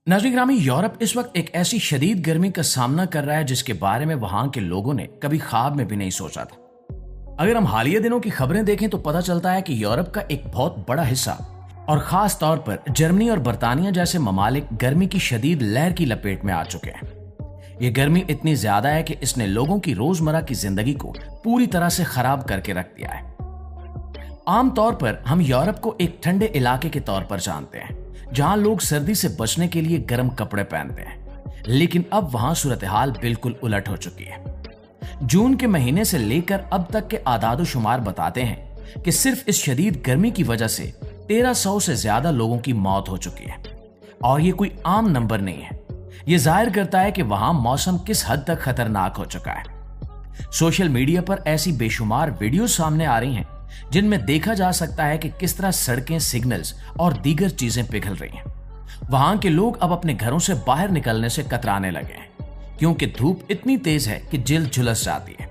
नाज़रीन ग्रामी, यूरोप इस वक्त एक ऐसी शदीद गर्मी का सामना कर रहा है जिसके बारे में वहां के लोगों ने कभी ख्वाब में भी नहीं सोचा था। अगर हम हालिया दिनों की खबरें देखें तो पता चलता है कि यूरोप का एक बहुत बड़ा हिस्सा और खास तौर पर जर्मनी और बरतानिया जैसे ममालिक गर्मी की शदीद लहर की लपेट में आ चुके हैं। ये गर्मी इतनी ज्यादा है कि इसने लोगों की रोजमर्रा की जिंदगी को पूरी तरह से खराब करके रख दिया है। आमतौर पर हम यूरोप को एक ठंडे इलाके के तौर पर जानते हैं जहां लोग सर्दी से बचने के लिए गर्म कपड़े पहनते हैं, लेकिन अब वहां सूरत हाल बिल्कुल उलट हो चुकी है। जून के महीने से लेकर अब तक के आदादो शुमार बताते हैं कि सिर्फ इस शदीद गर्मी की वजह से 1300 से ज्यादा लोगों की मौत हो चुकी है और ये कोई आम नंबर नहीं है। ये जाहिर करता है कि वहां मौसम किस हद तक खतरनाक हो चुका है। सोशल मीडिया पर ऐसी बेशुमार वीडियो सामने आ रही हैं जिनमें देखा जा सकता है कि किस तरह सड़कें, सिग्नल्स और दीगर चीजें पिघल रही हैं। वहां के लोग अब अपने घरों से बाहर निकलने से कतराने लगे हैं क्योंकि धूप इतनी तेज है कि जिल्द झुलस जाती है।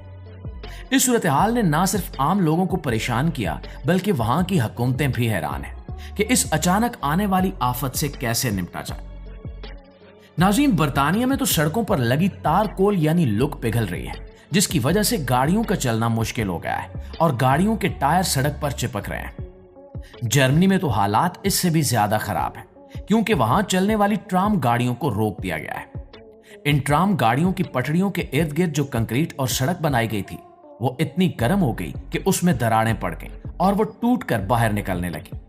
इस सूरत हाल ने न सिर्फ आम लोगों को परेशान किया बल्कि वहां की हुकूमतें भी हैरान हैं कि इस अचानक आने वाली आफत से कैसे निपटा जाए। नाज़रीन, बरतानिया में तो सड़कों पर लगी तारकोल यानी लुक पिघल रही है जिसकी वजह से गाड़ियों का चलना मुश्किल हो गया है और गाड़ियों के टायर सड़क पर चिपक रहे हैं। जर्मनी में तो हालात इससे भी ज्यादा खराब है क्योंकि वहां चलने वाली ट्राम गाड़ियों को रोक दिया गया है। इन ट्राम गाड़ियों की पटरियों के इर्द गिर्द जो कंक्रीट और सड़क बनाई गई थी वो इतनी गर्म हो गई कि उसमें दरारें पड़ गईं और वो टूट कर बाहर निकलने लगी।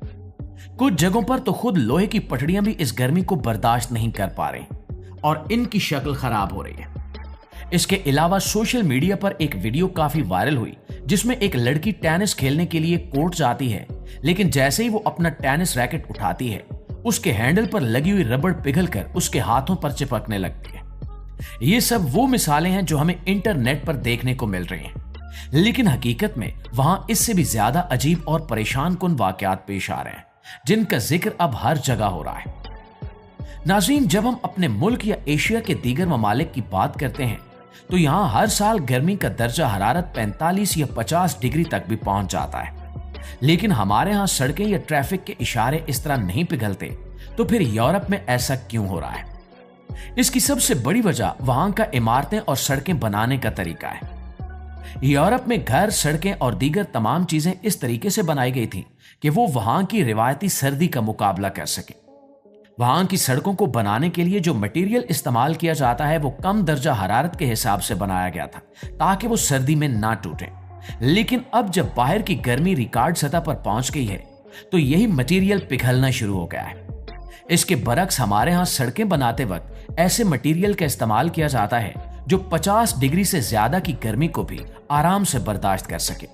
कुछ जगहों पर तो खुद लोहे की पटड़ियां भी इस गर्मी को बर्दाश्त नहीं कर पा रही और इनकी शक्ल खराब हो रही है। इसके अलावा सोशल मीडिया पर एक वीडियो काफी वायरल हुई जिसमें एक लड़की टेनिस खेलने के लिए कोर्ट जाती है, लेकिन जैसे ही वो अपना टेनिस रैकेट उठाती है उसके हैंडल पर लगी हुई रबड़ पिघलकर उसके हाथों पर चिपकने लगती है। ये सब वो मिसालें हैं जो हमें इंटरनेट पर देखने को मिल रही हैं, लेकिन हकीकत में वहां इससे भी ज्यादा अजीब और परेशान कुन वाकयात पेश आ रहे हैं जिनका जिक्र अब हर जगह हो रहा है। नाज़रीन, जब हम अपने मुल्क या एशिया के दीगर ममालिक की बात करते हैं तो यहां हर साल गर्मी का दर्जा हरारत 45 या 50 डिग्री तक भी पहुंच जाता है, लेकिन हमारे यहां सड़कें या ट्रैफिक के इशारे इस तरह नहीं पिघलते, तो फिर यूरोप में ऐसा क्यों हो रहा है? इसकी सबसे बड़ी वजह वहां का इमारतें और सड़कें बनाने का तरीका है। यूरोप में घर, सड़कें और दीगर तमाम चीजें इस तरीके से बनाई गई थी कि वो वहां की रिवायती सर्दी का मुकाबला कर सके। वहां की सड़कों को बनाने के लिए जो मटेरियल इस्तेमाल किया जाता है वो कम दर्जा हरारत के हिसाब से बनाया गया था ताकि वो सर्दी में ना टूटे। लेकिन अब जब बाहर की गर्मी रिकॉर्ड सतह पर पहुंच गई है तो यही मटेरियल पिघलना शुरू हो गया है। इसके बरक्स हमारे यहां सड़कें बनाते वक्त ऐसे मटेरियल का इस्तेमाल किया जाता है जो 50 डिग्री से ज्यादा की गर्मी को भी आराम से बर्दाश्त कर सके।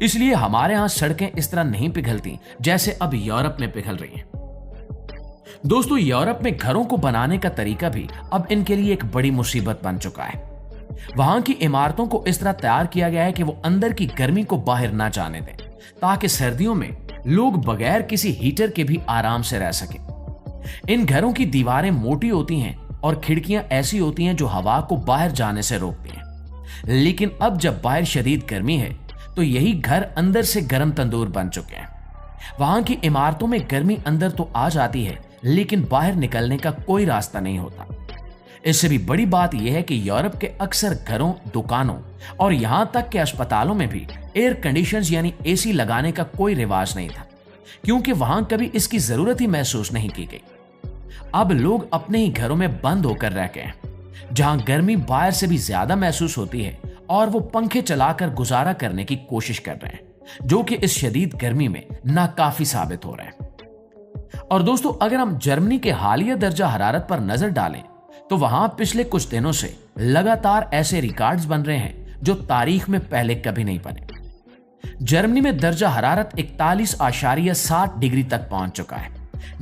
इसलिए हमारे यहां सड़कें इस तरह नहीं पिघलती जैसे अब यूरोप में पिघल रही हैं। दोस्तों, यूरोप में घरों को बनाने का तरीका भी अब इनके लिए एक बड़ी मुसीबत बन चुका है। वहां की इमारतों को इस तरह तैयार किया गया है कि वो अंदर की गर्मी को बाहर ना जाने दें ताकि सर्दियों में लोग बगैर किसी हीटर के भी आराम से रह सकें। इन घरों की दीवारें मोटी होती हैं और खिड़कियां ऐसी होती हैं जो हवा को बाहर जाने से रोकती हैं। लेकिन अब जब बाहर शदीद गर्मी है तो यही घर अंदर से गर्म तंदूर बन चुके हैं। वहां की इमारतों में गर्मी अंदर तो आ जाती है लेकिन बाहर निकलने का कोई रास्ता नहीं होता। इससे भी बड़ी बात यह है कि यूरोप के अक्सर घरों, दुकानों और यहां तक के अस्पतालों में भी एयर कंडीशनर्स यानी एसी लगाने का कोई रिवाज नहीं था क्योंकि वहां कभी इसकी जरूरत ही महसूस नहीं की गई। अब लोग अपने ही घरों में बंद होकर रह गए हैं जहां गर्मी बाहर से भी ज्यादा महसूस होती है और वो पंखे चलाकर गुजारा करने की कोशिश कर रहे हैं जो कि इस शदीद गर्मी में नाकाफी साबित हो रहे हैं। और दोस्तों, अगर हम जर्मनी के हालिया दर्जा हरारत पर नजर डालें तो वहां पिछले कुछ दिनों से लगातार ऐसे रिकॉर्ड्स बन रहे हैं जो तारीख में पहले कभी नहीं बने। जर्मनी में दर्जा हरारत 41.7 डिग्री तक पहुंच चुका है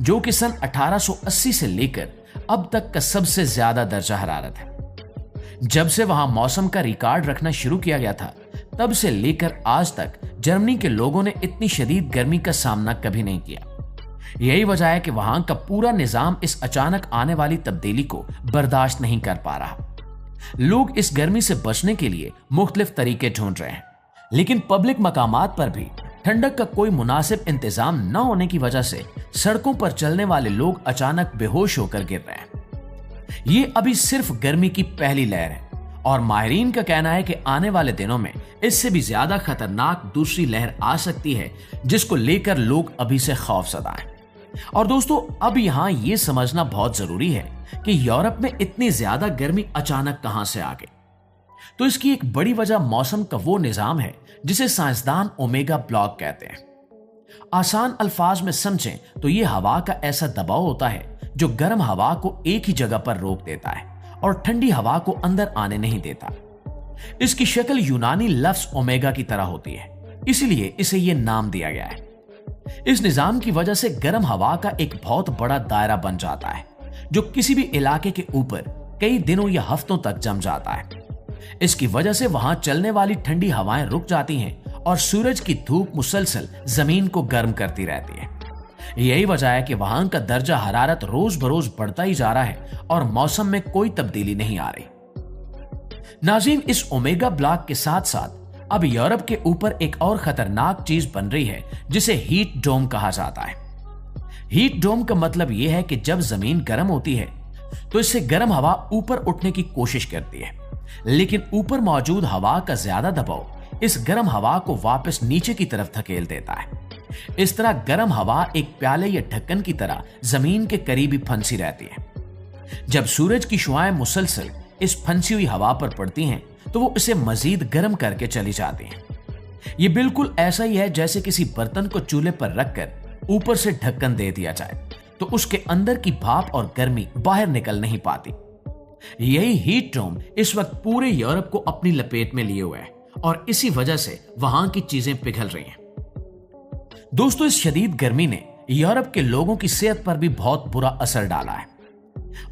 जो कि सन 1880 से लेकर अब तक का सबसे ज्यादा दर्जा हरारत है। जब से वहां मौसम का रिकॉर्ड रखना शुरू किया गया था तब से लेकर आज तक जर्मनी के लोगों ने इतनी शदीद गर्मी का सामना कभी नहीं किया। यही वजह है कि वहां का पूरा निजाम इस अचानक आने वाली तब्दीली को बर्दाश्त नहीं कर पा रहा। लोग इस गर्मी से बचने के लिए मुख्तलिफ तरीके ढूंढ रहे हैं, लेकिन पब्लिक मकामात पर भी ठंडक का कोई मुनासिब इंतजाम न होने की वजह से सड़कों पर चलने वाले लोग अचानक बेहोश होकर गिर रहे हैं। ये अभी सिर्फ गर्मी की पहली लहर है और माहिरीन का कहना है कि आने वाले दिनों में इससे भी ज्यादा खतरनाक दूसरी लहर आ सकती है, जिसको लेकर लोग अभी से खौफजदा हैं। और दोस्तों, अब यहां यह समझना बहुत जरूरी है कि यूरोप में इतनी ज्यादा गर्मी अचानक कहां से आ गई। तो इसकी एक बड़ी वजह मौसम का वो निजाम है जिसे साइंसदान ओमेगा ब्लॉक कहते हैं। आसान अल्फाज में समझें तो यह हवा का ऐसा दबाव होता है जो गर्म हवा को एक ही जगह पर रोक देता है और ठंडी हवा को अंदर आने नहीं देता। इसकी शक्ल यूनानी लफ्ज ओमेगा की तरह होती है, इसलिए इसे यह नाम दिया गया है। इस निजाम की वजह से गर्म हवा का एक बहुत बड़ा दायरा बन जाता है जो किसी भी इलाके के ऊपर कई दिनों या हफ्तों तक जम जाता है। इसकी वजह से वहां चलने वाली ठंडी हवाएं रुक जाती हैं और सूरज की धूप मुसलसल जमीन को गर्म करती रहती है। यही वजह है कि वहां का दर्जा हरारत रोज बरोज बढ़ता ही जा रहा है और मौसम में कोई तब्दीली नहीं आ रही। नाज़रीन, इस ओमेगा ब्लॉक के साथ साथ अब यूरोप के ऊपर एक और खतरनाक चीज बन रही है जिसे हीट डोम कहा जाता है। हीट डोम का मतलब यह है कि जब जमीन गर्म होती है तो इससे गर्म हवा ऊपर उठने की कोशिश करती है, लेकिन ऊपर मौजूद हवा का ज्यादा दबाव इस गर्म हवा को वापस नीचे की तरफ धकेल देता है। इस तरह गर्म हवा एक प्याले या ढक्कन की तरह जमीन के करीब ही फंसी रहती है। जब सूरज की शुआएं मुसलसल इस फंसी हुई हवा पर पड़ती हैं तो वो इसे मजीद गर्म करके चली जाती हैं। ये बिल्कुल ऐसा ही है जैसे किसी बर्तन को चूल्हे पर रखकर ऊपर से ढक्कन दे दिया जाए तो उसके अंदर की भाप और गर्मी बाहर निकल नहीं पाती। यही हीट डोम इस वक्त पूरे यूरोप को अपनी लपेट में लिए हुए है और इसी वजह से वहां की चीजें पिघल रही हैं। दोस्तों, इस शदीद गर्मी ने यूरोप के लोगों की सेहत पर भी बहुत बुरा असर डाला है।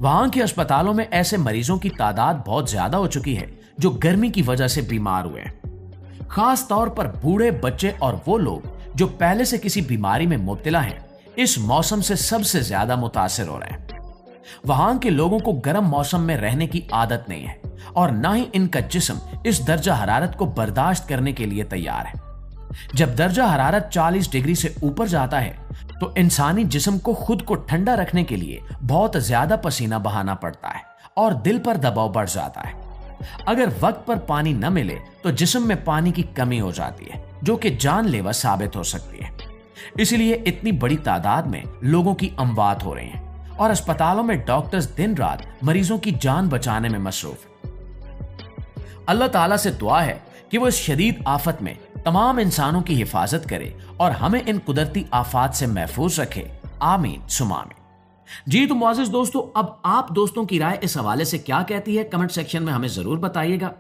वहां के अस्पतालों में ऐसे मरीजों की तादाद बहुत ज्यादा हो चुकी है जो गर्मी की वजह से बीमार हुए हैं। खास तौर पर बूढ़े, बच्चे और वो लोग जो पहले से किसी बीमारी में मुब्तला हैं, इस मौसम से सबसे ज्यादा मुतासिर हो रहे हैं। वहां के लोगों को गर्म मौसम में रहने की आदत नहीं है और ना ही इनका जिस्म इस दर्जा हरारत को बर्दाश्त करने के लिए तैयार है। जब दर्जा हरारत 40 डिग्री से ऊपर जाता है तो इंसानी जिस्म को खुद को ठंडा रखने के लिए बहुत ज्यादा पसीना बहाना पड़ता है और दिल पर दबाव बढ़ जाता है। अगर वक्त पर पानी न मिले तो जिस्म में पानी की कमी हो जाती है जो कि जानलेवा साबित हो सकती है। इसलिए इतनी बड़ी तादाद में लोगों की अमवात हो रही है और अस्पतालों में डॉक्टर्स दिन रात मरीजों की जान बचाने में मसरूफ हैं। अल्लाह ताला से दुआ है कि वो इस शदीद आफत में तमाम इंसानों की हिफाजत करे और हमें इन कुदरती आफात से महफूज रखे। आमीन सुमा आमीन। जी तो मुआज़िज़ दोस्तों, अब आप दोस्तों की राय इस हवाले से क्या कहती है, कमेंट सेक्शन में हमें जरूर बताइएगा।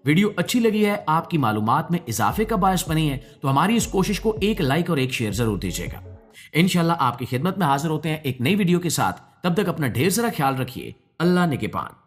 वीडियो अच्छी लगी है, आपकी मालूमात में इजाफे का बायस बनी है तो हमारी इस कोशिश को एक लाइक और एक शेयर जरूर दीजिएगा। इंशाल्लाह आपकी खिदमत में हाजिर होते हैं एक नई वीडियो के साथ। तब तक अपना ढेर सारा ख्याल रखिए। अल्लाह निगहबान।